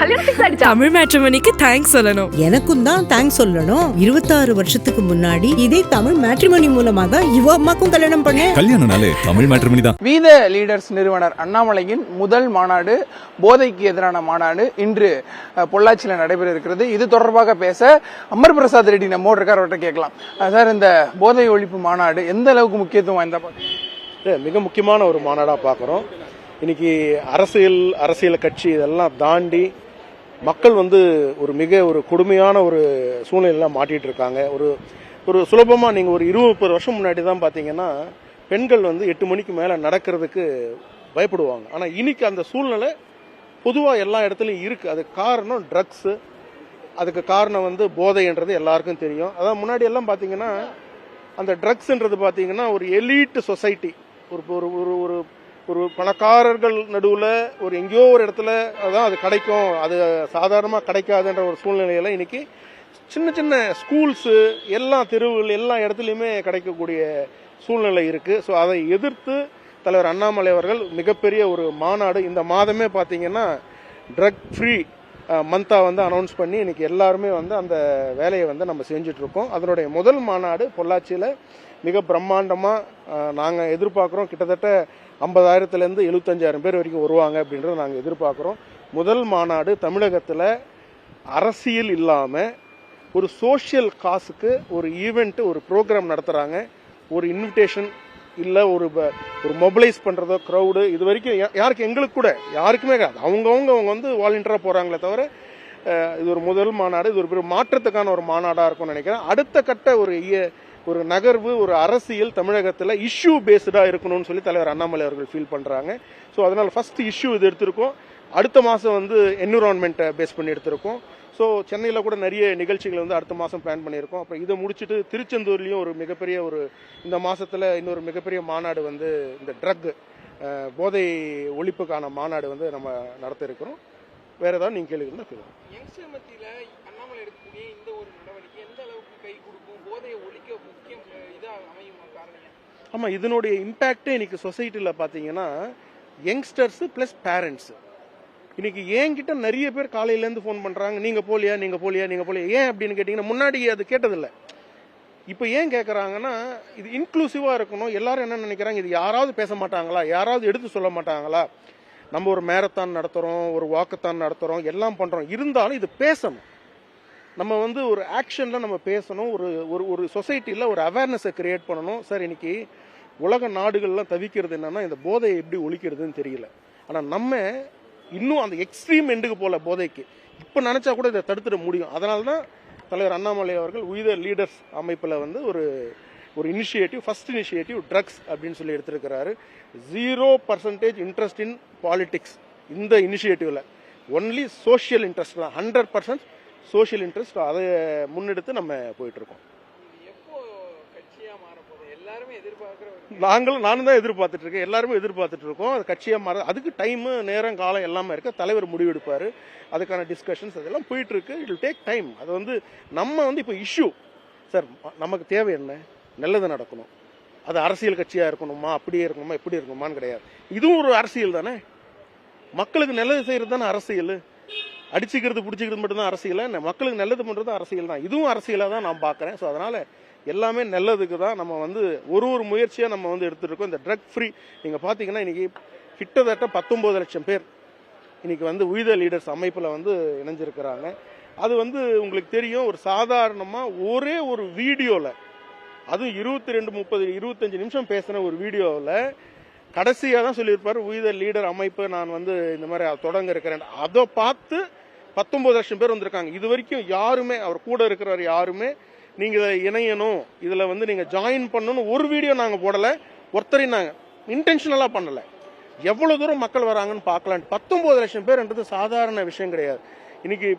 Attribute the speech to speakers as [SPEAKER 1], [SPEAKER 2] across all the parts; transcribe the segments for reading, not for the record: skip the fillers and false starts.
[SPEAKER 1] Tamil மேட்ரிமோனிக்கு thanks சொல்லணும்.
[SPEAKER 2] எனக்கும் தான் தேங்க்ஸ் சொல்லணும். 26 வருஷத்துக்கு முன்னாடி இதே தமிழ் மேட்ரிமோனி மூலமா தான் இவ அம்மாக்கும் கல்யாணம் பண்ணேன்.
[SPEAKER 3] கல்யாணம்னாலே தமிழ் மேட்ரிமோனி தான்.
[SPEAKER 4] வீத லீடர்ஸ் நிறுவனர் அண்ணாமலையின் முதல் மாநாடு, போதைக்கு எதிரான மாநாடு இன்று பொள்ளாச்சியில் நடைபெற இருக்கிறது. இது தொடர்பாக பேச அமர் பிரசாத் ரெட்டி நம்மோடு இருக்கார், அவர்கிட்ட கேட்கலாம். சார், இந்த போதை ஒழிப்பு மாநாடு எந்த அளவுக்கு முக்கியத்துவம் வாய்ந்த?
[SPEAKER 5] மிக முக்கியமான ஒரு மாநாடா பார்க்குறோம். இன்னைக்கு அரசியல் கட்சி இதெல்லாம் தாண்டி மக்கள் ஒரு கொடுமையான ஒரு சூழ்நிலையெல்லாம் மாட்டிட்டு இருக்காங்க. ஒரு சுலபமாக நீங்கள் ஒரு 20-30 வருஷம் முன்னாடி தான் பார்த்தீங்கன்னா பெண்கள் 8 மணிக்கு மேலே நடக்கிறதுக்கு பயப்படுவாங்க. ஆனால் இன்னைக்கு அந்த சூழ்நிலை பொதுவாக எல்லா இடத்துலையும் இருக்குது. அதுக்கு காரணம் ட்ரக்ஸு, அதுக்கு காரணம் போதைன்றது எல்லாருக்கும் தெரியும். அதான் முன்னாடி எல்லாம் பார்த்தீங்கன்னா அந்த ட்ரக்ஸ்ன்றது பார்த்தீங்கன்னா ஒரு எலீட் சொசைட்டி, ஒரு பணக்காரர்கள் நடுவில் ஒரு எங்கேயோ ஒரு இடத்துல தான் அது கிடைக்கும், அது சாதாரணமாக கிடைக்காதுன்ற ஒரு சூழ்நிலையில இன்னைக்கு சின்ன சின்ன ஸ்கூல்ஸு எல்லா தெருவில் எல்லா இடத்துலையுமே கிடைக்கக்கூடிய சூழ்நிலை இருக்கு. ஸோ அதை எதிர்த்து தலைவர் அண்ணாமலை அவர்கள் மிகப்பெரிய ஒரு மாநாடு இந்த மாதமே பார்த்தீங்கன்னா ட்ரக் ஃப்ரீ மந்தா அனௌன்ஸ் பண்ணி இன்னைக்கு எல்லாருமே அந்த வேலையை நம்ம செஞ்சுட்டு இருக்கோம். அதனுடைய முதல் மாநாடு பொள்ளாச்சியில் மிக பிரம்மாண்டமாக நாங்கள் எதிர்பார்க்குறோம். கிட்டத்தட்ட 50,000 75,000 பேர் வரைக்கும் வருவாங்க அப்படின்றத நாங்கள் எதிர்பார்க்குறோம். முதல் மாநாடு தமிழகத்தில் அரசியல் இல்லாமல் ஒரு சோஷியல் காசுக்கு ஒரு ஈவெண்ட், ஒரு ப்ரோக்ராம் நடத்துகிறாங்க. ஒரு இன்விடேஷன் இல்லை, ஒரு மொபிலைஸ் பண்ணுறதோ க்ரௌடு இது வரைக்கும் யாருக்கு எங்களுக்கு கூட யாருக்குமே கிடையாது. அவங்க வாலண்டியராக போகிறாங்களே தவிர இது ஒரு முதல் மாநாடு. இது ஒரு மாற்றத்துக்கான ஒரு மாநாடாக இருக்கும்னு நினைக்கிறேன். அடுத்த கட்ட ஒரு நகர்வு, ஒரு அரசியல் தமிழகத்தில் இஷ்யூ பேஸ்டாக இருக்கணும்னு சொல்லி தலைவர் அண்ணாமலை அவர்கள் ஃபீல் பண்ணுறாங்க. ஸோ அதனால் ஃபர்ஸ்ட் இஷ்யூ இது எடுத்திருக்கோம். அடுத்த மாதம் என்விரான்மெண்ட்டை பேஸ் பண்ணி எடுத்திருக்கோம். ஸோ சென்னையில் கூட நிறைய நிகழ்ச்சிகள் அடுத்த மாதம் பிளான் பண்ணியிருக்கோம். அப்புறம் இதை முடிச்சுட்டு திருச்செந்தூர்லேயும் ஒரு மிகப்பெரிய இந்த மாதத்தில் இன்னொரு மிகப்பெரிய மாநாடு இந்த ட்ரக் போதை ஒழிப்புக்கான மாநாடு நம்ம நடத்த இருக்கிறோம். வேற ஏதாவது நீங்கள் கேளுங்கன்னா கேளுங்க.
[SPEAKER 4] யங்ஸ்டர் மத்தியில அண்ணாமலை எடுக்கக்கூடிய இந்த ஒரு நடவடிக்கை எந்த அளவுக்கு கை கொடுக்கும், போதையை ஒழிக்க முக்கியம் இதாக அமையும் காரணம்?
[SPEAKER 5] ஆமாம், இதனுடைய இம்பேக்டே இன்னைக்கு சொசைட்டியில் பார்த்தீங்கன்னா யங்ஸ்டர்ஸ் ப்ளஸ் பேரண்ட்ஸ். இன்னைக்கு என்கிட்ட நிறைய பேர் காலையிலேருந்து ஃபோன் பண்ணுறாங்க, நீங்கள் போலியா. ஏன் அப்படின்னு கேட்டிங்கன்னா முன்னாடி அது கேட்டதில்லை. இப்போ ஏன் கேட்குறாங்கன்னா இது இன்க்ளூசிவாக இருக்கணும். எல்லாரும் என்ன நினைக்கிறாங்க, இது யாராவது பேச மாட்டாங்களா, யாராவது எடுத்து சொல்ல மாட்டாங்களா. நம்ம ஒரு மேரத்தான் நடத்துகிறோம், ஒரு வாக்கத்தான் நடத்துகிறோம், எல்லாம் பண்ணுறோம். இருந்தாலும் இது பேசணும். நம்ம ஒரு ஆக்ஷனில் நம்ம பேசணும். ஒரு சொசைட்டியில் ஒரு அவேர்னஸை கிரியேட் பண்ணணும். சார், இன்னைக்கு உலக நாடுகள்லாம் தவிக்கிறது என்னன்னா இந்த போதையை எப்படி ஒழிக்கிறதுன்னு தெரியல. ஆனால் நம்ம இன்னும் அந்த எக்ஸ்ட்ரீம் எண்டுக்கு போல போதைக்கு இப்போ நினைச்சா கூட இதை தடுத்துட முடியும். அதனால தான் தலைவர் அண்ணாமலை அவர்கள் வித் லீடர்ஸ் அமைப்பில் ஒரு இனிஷியேட்டிவ், ஃபர்ஸ்ட் இனிஷியேட்டிவ் ட்ரக்ஸ் அப்படின்னு சொல்லி எடுத்திருக்கிறாரு. 0% இன்ட்ரெஸ்ட் இன் பாலிடிக்ஸ் இந்த இனிஷியேட்டிவ்ல. ஒன்லி சோஷியல் இன்ட்ரெஸ்ட் தான், 100% சோஷியல் இன்ட்ரெஸ்ட். அதை முன்னெடுத்து நம்ம போயிட்டு இருக்கோம். நானும் தான் எதிர்பார்த்துட்டு இருக்கேன், எல்லாருமே எதிர்பார்த்துட்டு இருக்கோம். அது கட்சியா மாற அதுக்கு டைம், நேரம், காலம் எல்லாமே இருக்கு. தலைவர் முடிவெடுப்பாரு. அதுக்கான டிஸ்கஷன்ஸ் அதெல்லாம் போயிட்டு இருக்கு. It will take time. அது நம்ம இப்போ இஷ்யூ சார், நமக்கு தேவை என்ன, நல்லது நடக்கணும். அது அரசியல் கட்சியா இருக்கணுமா, அப்படியே இருக்கணுமா, எப்படி இருக்கணுமான்னு கிடையாது. இதுவும் ஒரு அரசியல் தானே. மக்களுக்கு நல்லது செய்யறது தானே அரசியல். அடிச்சுக்கிறது பிடிச்சிக்கிறது மட்டும் தான் அரசியல். மக்களுக்கு நல்லது பண்றது அரசியல் தான். இதுவும் அரசியலாக தான் நான் பார்க்குறேன். ஸோ அதனால எல்லாமே நல்லதுக்கு தான் நம்ம ஒரு முயற்சியாக நம்ம எடுத்துட்டு இருக்கோம். இந்த ட்ரக் ஃப்ரீ நீங்கள் பார்த்தீங்கன்னா இன்னைக்கு கிட்டத்தட்ட 19 லட்சம் பேர் இன்னைக்கு வித் லீடர்ஸ் அமைப்பில் இணைஞ்சிருக்கிறாங்க. அது உங்களுக்கு தெரியும், ஒரு சாதாரணமாக ஒரே ஒரு வீடியோவில், அதுவும் 22, 30, 25 நிமிஷம் பேசின ஒரு வீடியோவில் கடைசியாக தான் சொல்லியிருப்பார் வித் லீடர் அமைப்பு நான் இந்த மாதிரி தொடங்க இருக்கிறேன். அதை பார்த்து 19 லட்சம் பேர் வந்திருக்காங்க. இது வரைக்கும் யாருமே, அவர் கூட இருக்கிறவர் யாருமே நீங்க இதில் இணையணும், இதில் நீங்க ஜாயின் பண்ணணும் ஒரு வீடியோ நாங்கள் போடலை. ஒருத்தரையும் நாங்கள் இன்டென்ஷனலாக பண்ணலை. எவ்வளோ தூரம் மக்கள் வராங்கன்னு பார்க்கலாம். 19 லட்சம் பேர்ன்றது சாதாரண விஷயம் கிடையாது. இன்னைக்கு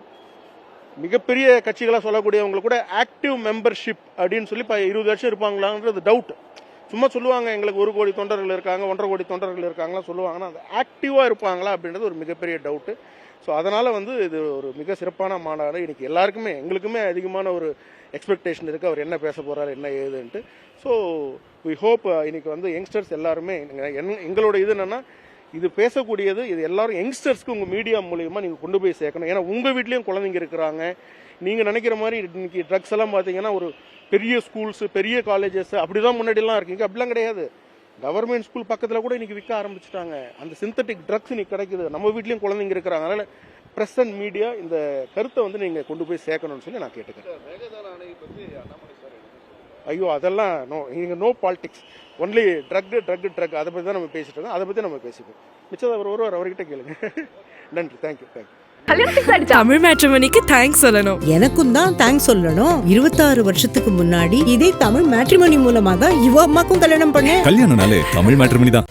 [SPEAKER 5] மிகப்பெரிய கட்சிகளாக சொல்லக்கூடியவங்க கூட ஆக்டிவ் மெம்பர்ஷிப் அப்படின்னு சொல்லி 20 லட்சம் இருப்பாங்களான்றது டவுட். சும்மா சொல்லுவாங்க எங்களுக்கு 1 கோடி தொண்டர்கள் இருக்காங்க, 1.5 கோடி தொண்டர்கள் இருக்காங்களா சொல்லுவாங்கன்னா அது ஆக்டிவாக இருப்பாங்களா அப்படின்றது ஒரு மிகப்பெரிய டவுட்டு. ஸோ அதனால் இது ஒரு மிக சிறப்பான மாநாடு. இன்னைக்கு எல்லாருக்குமே எங்களுக்குமே அதிகமான ஒரு எக்ஸ்பெக்டேஷன் இருக்குது, அவர் என்ன பேச போகிறாரு என்ன ஏதுன்ட்டு. ஸோ வி ஹோப் இன்னைக்கு யங்ஸ்டர்ஸ் எல்லாருமே எங்களோட இது என்னென்னா இது பேசக்கூடியது இது எல்லாரும் யங்ஸ்டர்ஸ்க்கு உங்க மீடியா மூலியமா நீங்க கொண்டு போய் சேர்க்கணும். ஏன்னா உங்க வீட்லயும் குழந்தைங்க இருக்கிறாங்க. நீங்க நினைக்கிற மாதிரி இன்னைக்கு ட்ரக்ஸ் எல்லாம் பாத்தீங்கன்னா ஒரு பெரிய ஸ்கூல்ஸ் பெரிய காலேஜஸ் அப்படிதான் முன்னாடி எல்லாம் இருக்கீங்க. அப்படிலாம் கிடையாது. கவர்மெண்ட் ஸ்கூல் பக்கத்துல கூட இன்னைக்கு விற்க ஆரம்பிச்சுட்டாங்க. அந்த சிந்தட்டிக் ட்ரக்ஸ் இன்னைக்கு கிடைக்குது. நம்ம வீட்லயும் குழந்தைங்க இருக்கிறாங்க. அதனால பிரஸ் அண்ட் மீடியா இந்த கருத்தை வந்து நீங்க கொண்டு போய் சேர்க்கணும்னு சொல்லி நான் கேட்டுக்கிறேன். ஐயோ அதெல்லாம் நோ பாலிடிக்ஸ், ஒன்லி ட்ரக் அதை பத்தி தான் நம்ம பேசிட்டு இருக்கோம். அதை பத்தி நம்ம பேசிப்போம். மிச்சம் அவர் ஒருவர் அவர்கிட்ட கேளுங்க. நன்றி, தேங்க்யூ.
[SPEAKER 1] தமிழ் மேட்ரிமோனிக்கு தேங்க்ஸ் சொல்லணும்.
[SPEAKER 2] எனக்கும் தான் தேங்க்ஸ் சொல்லணும். 26 வருஷத்துக்கு முன்னாடி இதே தமிழ் மேட்ரிமோனி மூலமாக இவ அம்மாக்கும் கல்யாணம் பண்ணேன்.
[SPEAKER 3] கல்யாணம்னாலே தமிழ் மேட்ரிமோனி தான்.